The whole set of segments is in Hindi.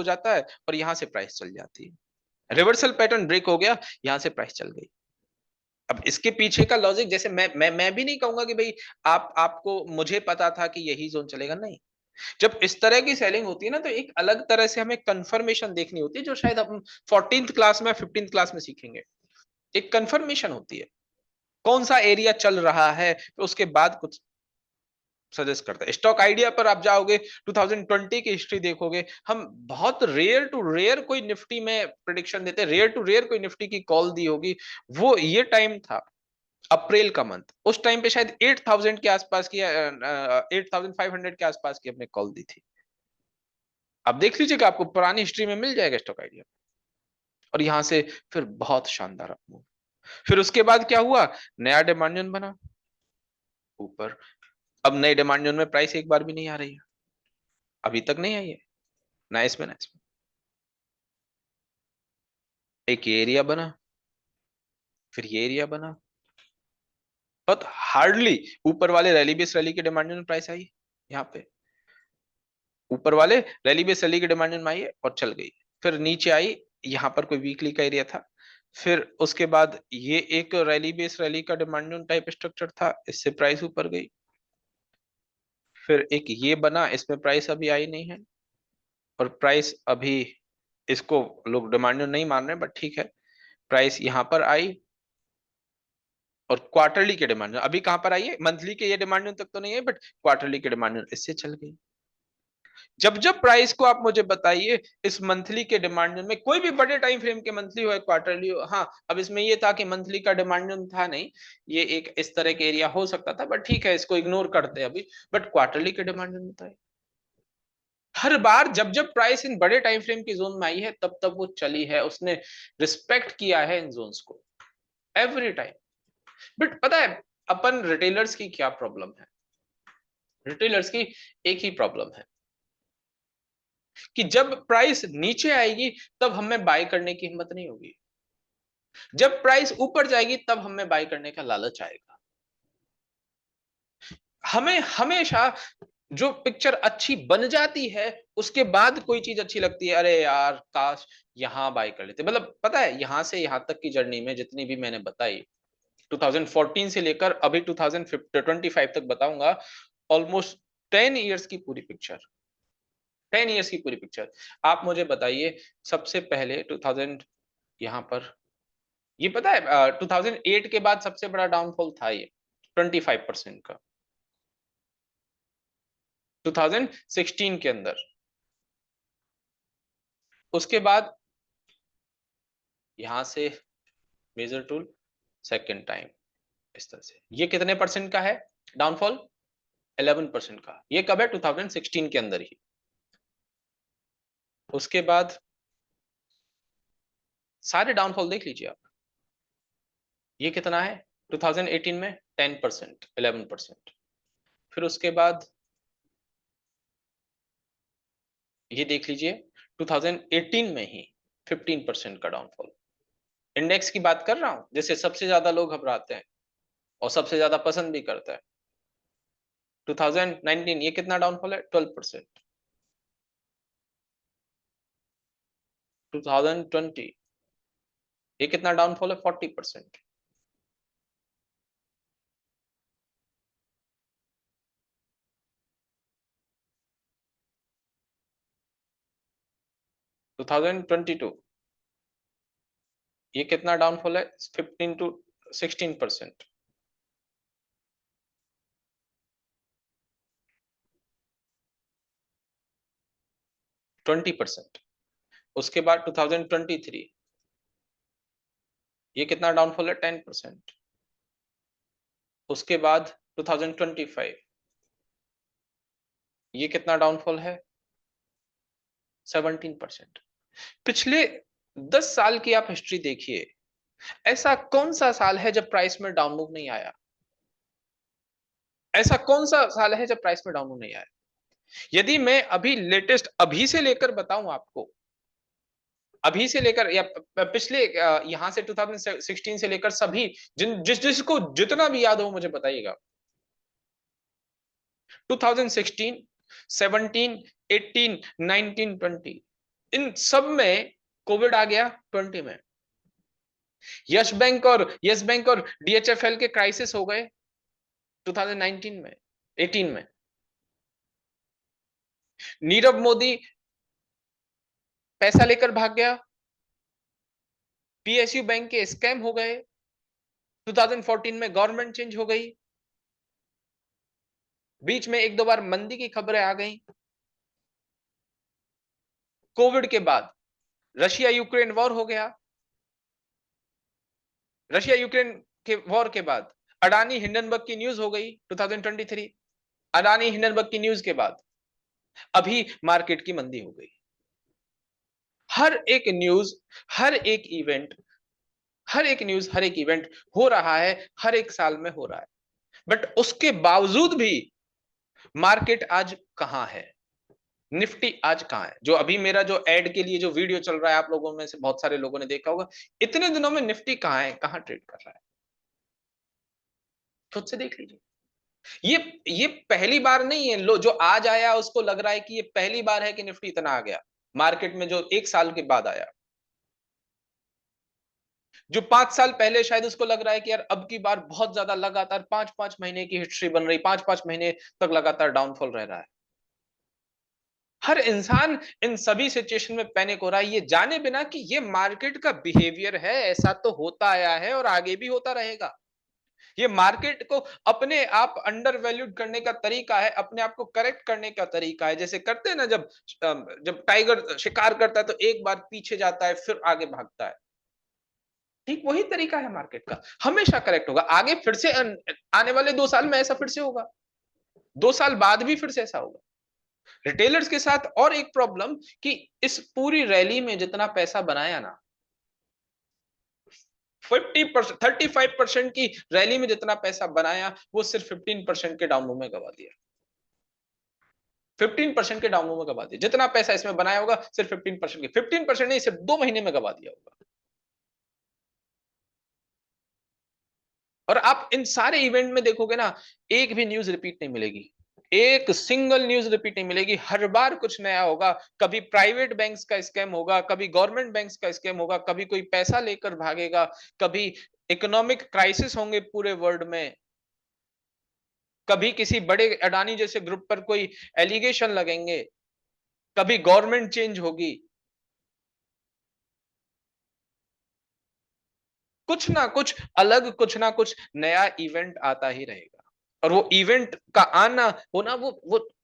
हो जाता है और यहां से प्राइस चल जाती है। रिवर्सल पैटर्न ब्रेक हो गया, यहां से प्राइस चल गई। अब इसके पीछे का लॉजिक, जैसे मैं भी नहीं कहूंगा कि भाई आपको मुझे पता था कि यही जोन चलेगा, नहीं। जब इस तरह की सेलिंग होती है ना, तो एक अलग तरह से हमें कंफर्मेशन देखनी होती है, जो शायद हम 14th क्लास में 15th क्लास में सीखेंगे। एक कंफर्मेशन होती है, कौन सा एरिया चल रहा है, तो उसके बाद कुछ सजेस्ट करता है। स्टॉक आइडिया पर आप जाओगे, 2020 की हिस्ट्री देखोगे, हम बहुत रेयर टू रेयर कोई निफ्टी में प्रिडिक्शन देते, रेयर टू रेयर कोई निफ्टी की कॉल दी होगी। वो ये टाइम था अप्रैल का मंथ, उस टाइम पे शायद 8000 के आसपास की, 8500 के आसपास की अपने कॉल दी थी। आप देख लीजिएगा, आपको पुरानी हिस्ट्री में मिल जाएगा स्टॉक आइडिया। और यहां से फिर बहुत शानदार मूव। फिर उसके बाद क्या हुआ, नया डिमांड जोन बना ऊपर। अब नए डिमांड जोन में प्राइस एक बार भी नहीं आ रही है, अभी तक नहीं आई है, ना इसमें ना इसमें। एक ये एरिया बना, फिर ये एरिया बना, बहुत हार्डली ऊपर वाले रैली बेस रैली के डिमांड जोन में प्राइस आई। यहाँ पे ऊपर वाले रैली बेस रैली के डिमांड जोन में आई है और चल गई। फिर नीचे आई, यहाँ पर कोई वीकली का एरिया था। फिर उसके बाद ये एक रैली बेस रैली का डिमांड जोन टाइप स्ट्रक्चर था, इससे प्राइस ऊपर गई। फिर एक ये बना, इसमें प्राइस अभी आई नहीं है, और प्राइस अभी, इसको लोग डिमांड नहीं मान रहे, बट ठीक है। प्राइस यहां पर आई, और क्वार्टरली के डिमांड अभी कहां पर आई है, मंथली के ये डिमांड तक तो नहीं है, बट क्वार्टरली के डिमांड इससे चल गई। जब जब प्राइस को आप मुझे बताइए इस मंथली के डिमांड में, कोई भी बड़े टाइम फ्रेम के, मंथली हो या क्वार्टरली हो, हाँ अब इसमें ये था कि मंथली का डिमांड था नहीं, ये एक इस तरह के एरिया हो सकता था, बट ठीक है इसको इग्नोर करते हैं अभी। बट क्वार्टरली के डिमांड बताए, हर बार जब जब प्राइस इन बड़े टाइम फ्रेम की जोन में आई है, तब तब वो चली है, उसने रिस्पेक्ट किया है इन जोन्स को एवरी टाइम। बट पता है अपन रिटेलर्स की क्या प्रॉब्लम है, रिटेलर्स की एक ही प्रॉब्लम है कि जब प्राइस नीचे आएगी तब हमें बाय करने की हिम्मत नहीं होगी, जब प्राइस ऊपर जाएगी तब हमें बाय करने का लालच आएगा। हमें हमेशा जो पिक्चर अच्छी बन जाती है, उसके बाद कोई चीज अच्छी लगती है, अरे यार काश यहां बाय कर लेते। मतलब पता है, यहां से यहां तक की जर्नी में जितनी भी मैंने बताई, 2014 से लेकर अभी 2025 तक बताऊंगा, ऑलमोस्ट 10 इयर्स की पूरी पिक्चर, 10 इयर्स की पूरी पिक्चर। आप मुझे बताइए, सबसे पहले 2000 यहां पर, ये पता है 2008 के बाद सबसे बड़ा डाउनफॉल था ये 25% का, 2016 के अंदर। उसके बाद यहां से मेजर टूल सेकेंड टाइम, इस तरह से ये कितने परसेंट का है डाउनफॉल, 11% का। ये कब है, 2016 के अंदर ही। उसके बाद सारे डाउनफॉल देख लीजिए आप, ये कितना है 2018 में, 10%, 11%। फिर उसके बाद ये देख लीजिए 2018 में ही 15% का डाउनफॉल। इंडेक्स की बात कर रहा हूं, जिससे सबसे ज्यादा लोग घबराते हैं और सबसे ज्यादा पसंद भी करता है। 2019 ये कितना डाउनफॉल है, 12%। 2020 ये कितना डाउनफॉल है, 40%। 2022 ये कितना डाउनफॉल है, 15 टू 16%। 20%। उसके बाद 2023 ये कितना डाउनफॉल है, 10%। उसके बाद 2025 ये कितना डाउनफॉल है, 17%। पिछले 10 साल की आप हिस्ट्री देखिए, ऐसा कौन सा साल है जब प्राइस में डाउन मूव नहीं आया, ऐसा कौन सा साल है जब प्राइस में डाउन मूव नहीं आया। यदि मैं अभी लेटेस्ट अभी से लेकर बताऊं आपको, अभी से लेकर या पिछले यहां से 2016 से लेकर सभी, जिसको जितना भी याद हो मुझे बताइएगा, 2016, 17, 18, 19, 20 इन सब में कोविड आ गया 20 में। यस बैंक और डीएचएफएल के क्राइसिस हो गए 2019 में, 18 में। नीरव मोदी पैसा लेकर भाग गया, पीएसयू बैंक के स्कैम हो गए, 2014 में गवर्नमेंट चेंज हो गई, बीच में एक दो बार मंदी की खबरें आ गई। कोविड के बाद रशिया यूक्रेन वॉर हो गया, रशिया यूक्रेन के वॉर के बाद अडानी हिंडनबर्ग की न्यूज हो गई 2023, अडानी हिंडनबर्ग की न्यूज के बाद अभी मार्केट की मंदी हो गई। हर एक न्यूज, हर एक इवेंट, हर एक न्यूज, हर एक इवेंट हो रहा है, हर एक साल में हो रहा है। बट उसके बावजूद भी मार्केट आज कहां है, निफ्टी आज कहां है? जो अभी मेरा जो एड के लिए जो वीडियो चल रहा है, आप लोगों में से बहुत सारे लोगों ने देखा होगा, इतने दिनों में निफ्टी कहां है, कहां ट्रेड कर रहा है? खुद से देख लीजिए। ये पहली बार नहीं है, लो जो आज आया उसको लग रहा है कि ये पहली बार है कि निफ्टी इतना आ गया मार्केट में, जो एक साल के बाद आया। जो 5 साल पहले शायद उसको लग रहा है कि यार अब की बार बहुत ज्यादा लगातार 5-5 महीने की हिस्ट्री बन रही, 5-5 महीने तक लगातार डाउनफॉल रह रहा है। हर इंसान इन सभी सिचुएशन में पैनिक हो रहा है, ये जाने बिना कि ये मार्केट का बिहेवियर है, ऐसा तो होता आया है और आगे भी होता रहेगा। ये मार्केट को अपने आप अंडर वैल्यूड करने का तरीका है, अपने आप को करेक्ट करने का तरीका है। जैसे करते हैं ना, जब टाइगर शिकार करता है तो एक बार पीछे जाता है फिर आगे भागता है, ठीक वही तरीका है मार्केट का, हमेशा करेक्ट होगा। आगे फिर से आने वाले 2 साल में ऐसा फिर से होगा, 2 साल बाद भी फिर से ऐसा होगा। रिटेलर्स के साथ और एक प्रॉब्लम कि इस पूरी रैली में जितना पैसा बनाया ना, 50%, 35% की रैली में जितना पैसा बनाया वो सिर्फ 15% के डाउन में गवा दिया। 15% के डाउन में गवा दिया। जितना पैसा इसमें बनाया होगा सिर्फ 15% के, 15% नहीं, सिर्फ 2 महीने में गवा दिया होगा। और आप इन सारे इवेंट में देखोगे ना, एक भी न्यूज रिपीट नहीं मिलेगी, एक सिंगल न्यूज रिपीट नहीं मिलेगी। हर बार कुछ नया होगा। कभी प्राइवेट बैंक्स का स्कैम होगा, कभी गवर्नमेंट बैंक्स का स्कैम होगा, कभी कोई पैसा लेकर भागेगा, कभी इकोनॉमिक क्राइसिस होंगे पूरे वर्ल्ड में, कभी किसी बड़े अडानी जैसे ग्रुप पर कोई एलिगेशन लगेंगे, कभी गवर्नमेंट चेंज होगी, कुछ ना कुछ अलग, कुछ ना कुछ नया इवेंट आता ही रहेगा। और वो इवेंट का आना होना वो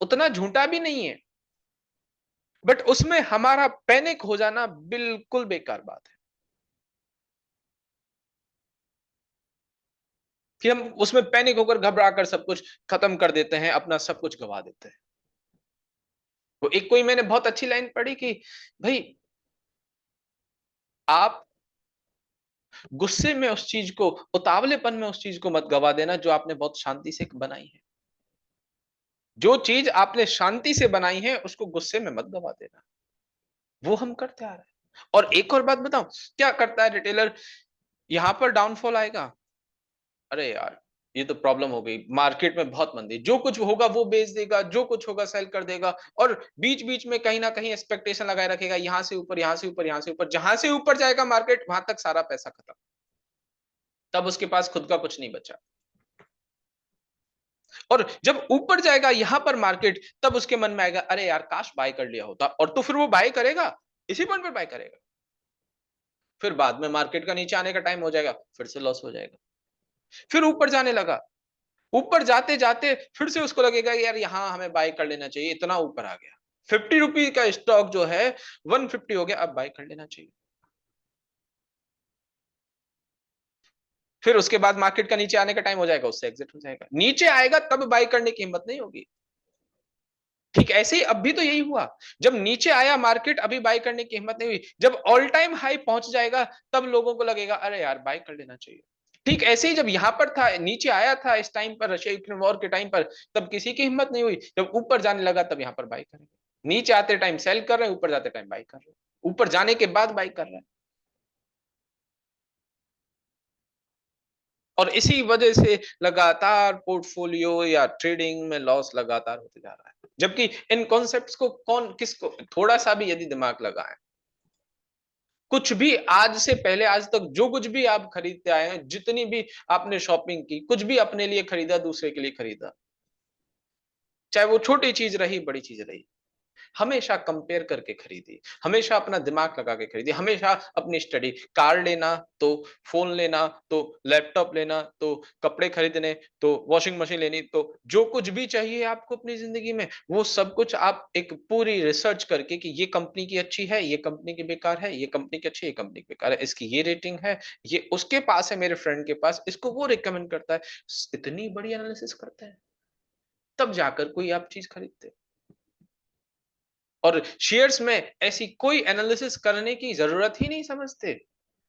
उतना झूठा भी नहीं है, बट उसमें हमारा पैनिक हो जाना बिल्कुल बेकार बात है कि हम उसमें पैनिक होकर घबरा कर सब कुछ खत्म कर देते हैं, अपना सब कुछ गवा देते हैं। वो एक कोई मैंने बहुत अच्छी लाइन पढ़ी कि भाई आप गुस्से में उस चीज को, उतावलेपन में उस चीज को मत गवा देना जो आपने बहुत शांति से बनाई है। जो चीज आपने शांति से बनाई है उसको गुस्से में मत गवा देना। वो हम करते आ रहे हैं। और एक और बात बताऊं, क्या करता है रिटेलर, यहां पर डाउनफॉल आएगा, अरे यार ये तो प्रॉब्लम हो गई, मार्केट में बहुत मंदी, जो कुछ होगा वो बेच देगा, जो कुछ होगा सेल कर देगा, और बीच बीच में कहीं ना कहीं एक्सपेक्टेशन लगाए रखेगा, यहां से ऊपर, यहां से ऊपर, यहां से ऊपर, जहां से ऊपर जाएगा मार्केट वहां तक सारा पैसा खत्म, तब उसके पास खुद का कुछ नहीं बचा। और जब ऊपर जाएगा यहां पर मार्केट, तब उसके मन में आएगा अरे यार काश बाय कर लिया होता, और तो फिर वो बाय करेगा, इसी पॉइंट पर बाय करेगा। फिर बाद में मार्केट का नीचे आने का टाइम हो जाएगा, फिर से लॉस हो जाएगा। फिर ऊपर जाने लगा, ऊपर जाते जाते फिर से उसको लगेगा यार यहां हमें बाय कर लेना चाहिए, इतना ऊपर आ गया, 50 रुपीज का स्टॉक जो है 150 हो गया, अब बाय कर लेना चाहिए। फिर उसके बाद मार्केट का नीचे आने का टाइम हो जाएगा, उससे एग्जिट हो जाएगा, नीचे आएगा तब बाय करने की हिम्मत नहीं होगी। ठीक ऐसे ही अब भी तो यही हुआ, जब नीचे आया मार्केट अभी बाय करने की हिम्मत नहीं हुई, जब ऑल टाइम हाई पहुंच जाएगा तब लोगों को लगेगा अरे यार बाय कर लेना चाहिए। ठीक ऐसे ही जब यहां पर था, नीचे आया था इस टाइम पर, रशिया यूक्रेन वॉर के टाइम पर, तब किसी की हिम्मत नहीं हुई, जब ऊपर जाने लगा तब यहां पर बाय करेंगे। नीचे आते टाइम सेल कर रहे हैं, ऊपर जाते टाइम बाय कर रहे हैं, ऊपर जाने के बाद बाय कर रहे हैं। और इसी वजह से लगातार पोर्टफोलियो या ट्रेडिंग में लॉस लगातार होते जा रहा है। जबकि इन कॉन्सेप्ट्स को कौन किसको थोड़ा सा भी यदि दिमाग लगाए, कुछ भी आज से पहले आज तक जो कुछ भी आप खरीदते आए हैं, जितनी भी आपने शॉपिंग की, कुछ भी अपने लिए खरीदा, दूसरे के लिए खरीदा, चाहे वो छोटी चीज रही, बड़ी चीज रही, हमेशा कंपेयर करके खरीदी, हमेशा अपना दिमाग लगा के खरीदी, हमेशा अपनी स्टडी, कार लेना तो, फोन लेना तो, लैपटॉप लेना तो, कपड़े खरीदने तो, वॉशिंग मशीन लेनी तो, जो कुछ भी चाहिए आपको अपनी जिंदगी में, वो सब कुछ आप एक पूरी रिसर्च करके कि ये कंपनी की अच्छी है, ये कंपनी की बेकार है, ये कंपनी की अच्छी है, ये कंपनी की बेकार है, इसकी ये रेटिंग है, ये उसके पास है, मेरे फ्रेंड के पास, इसको वो रिकमेंड करता है, इतनी बड़ी एनालिसिस करते हैं, तब जाकर कोई आप चीज खरीदते हैं। और शेयर्स में ऐसी कोई एनालिसिस करने की जरूरत ही नहीं समझते।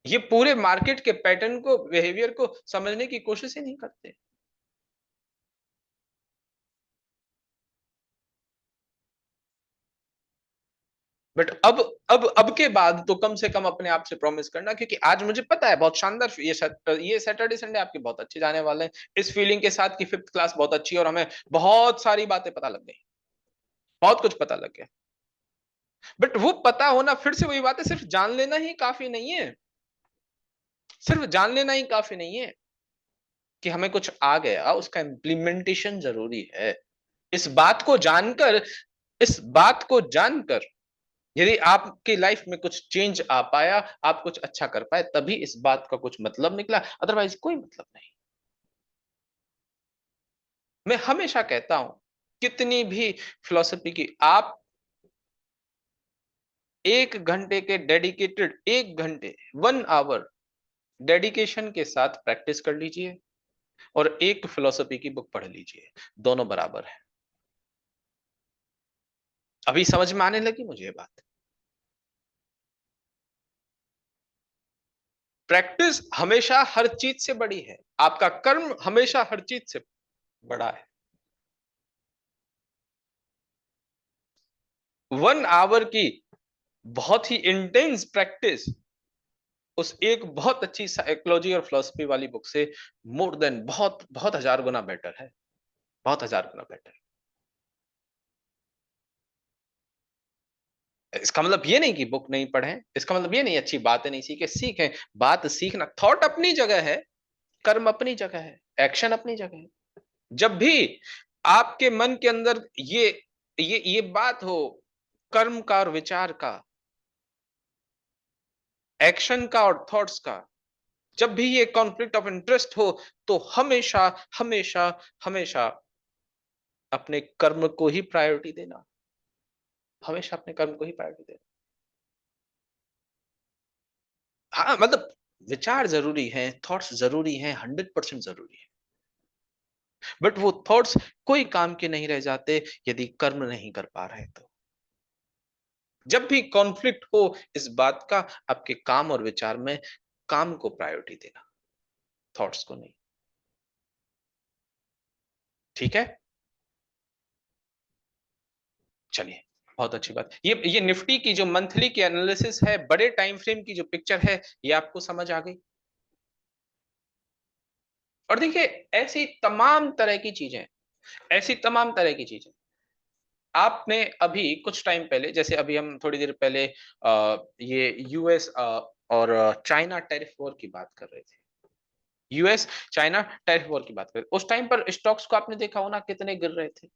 ये पूरे मार्केट के पैटर्न को, बिहेवियर को समझने की कोशिश ही नहीं करते। बट अब के बाद तो कम से कम अपने आप से प्रॉमिस करना, क्योंकि आज मुझे पता है बहुत शानदार ये सैटरडे संडे आपके बहुत अच्छे जाने वाले हैं, इस फीलिंग के साथ कि फिफ्थ क्लास बहुत अच्छी है और हमें बहुत सारी बातें पता लग गई, बहुत कुछ पता लग गया। बट वो पता होना, फिर से वही बात है, सिर्फ जान लेना ही काफी नहीं है, सिर्फ जान लेना ही काफी नहीं है कि हमें कुछ आ गया, उसका इम्प्लीमेंटेशन जरूरी है। इस बात को जानकर, इस बात को जानकर यदि आपकी लाइफ में कुछ चेंज आ पाया, आप कुछ अच्छा कर पाए, तभी इस बात का कुछ मतलब निकला, अदरवाइज कोई मतलब नहीं। मैं हमेशा कहता हूं, कितनी भी फिलॉसफी की आप 1 घंटे के डेडिकेटेड, 1 घंटे, 1 आवर डेडिकेशन के साथ प्रैक्टिस कर लीजिए और एक फिलॉसफी की बुक पढ़ लीजिए, दोनों बराबर है। अभी समझ में आने लगी मुझे ये बात। प्रैक्टिस हमेशा हर चीज से बड़ी है, आपका कर्म हमेशा हर चीज से बड़ा है। 1 आवर की बहुत ही इंटेंस प्रैक्टिस उस एक बहुत अच्छी साइकोलॉजी और फिलोसफी वाली बुक से मोर देन बहुत बहुत हजार गुना बेटर है, बहुत हजार गुना बेटर। इसका मतलब ये नहीं कि बुक नहीं पढ़ें, इसका मतलब ये नहीं अच्छी बातें नहीं सीखे, सीखें। बात सीखना, थॉट अपनी जगह है, कर्म अपनी जगह है, एक्शन अपनी जगह है। जब भी आपके मन के अंदर ये बात हो, कर्म का और विचार का, एक्शन का और थॉट्स का, जब भी ये कॉन्फ्लिक्ट ऑफ इंटरेस्ट हो, तो हमेशा हमेशा हमेशा अपने कर्म को ही प्रायोरिटी देना, हमेशा अपने कर्म को ही प्रायोरिटी देना। हाँ, मतलब विचार जरूरी है, थॉट्स जरूरी हैं, 100% जरूरी है, बट वो थॉट्स कोई काम के नहीं रह जाते यदि कर्म नहीं कर पा रहे तो। जब भी कॉन्फ्लिक्ट हो इस बात का, आपके काम और विचार में काम को प्रायोरिटी देना, थॉट्स को नहीं। ठीक है, चलिए, बहुत अच्छी बात। ये निफ्टी की जो मंथली की एनालिसिस है, बड़े टाइम फ्रेम की जो पिक्चर है, ये आपको समझ आ गई। और देखिए, ऐसी तमाम तरह की चीजें, ऐसी तमाम तरह की चीजें आपने अभी कुछ टाइम पहले, जैसे अभी हम थोड़ी देर पहले ये यूएस और चाइना टैरिफ वॉर की बात कर रहे थे, यूएस चाइना टैरिफ वॉर की बात कर रहे थे, उस टाइम पर स्टॉक्स को आपने देखा होना कितने गिर रहे थे।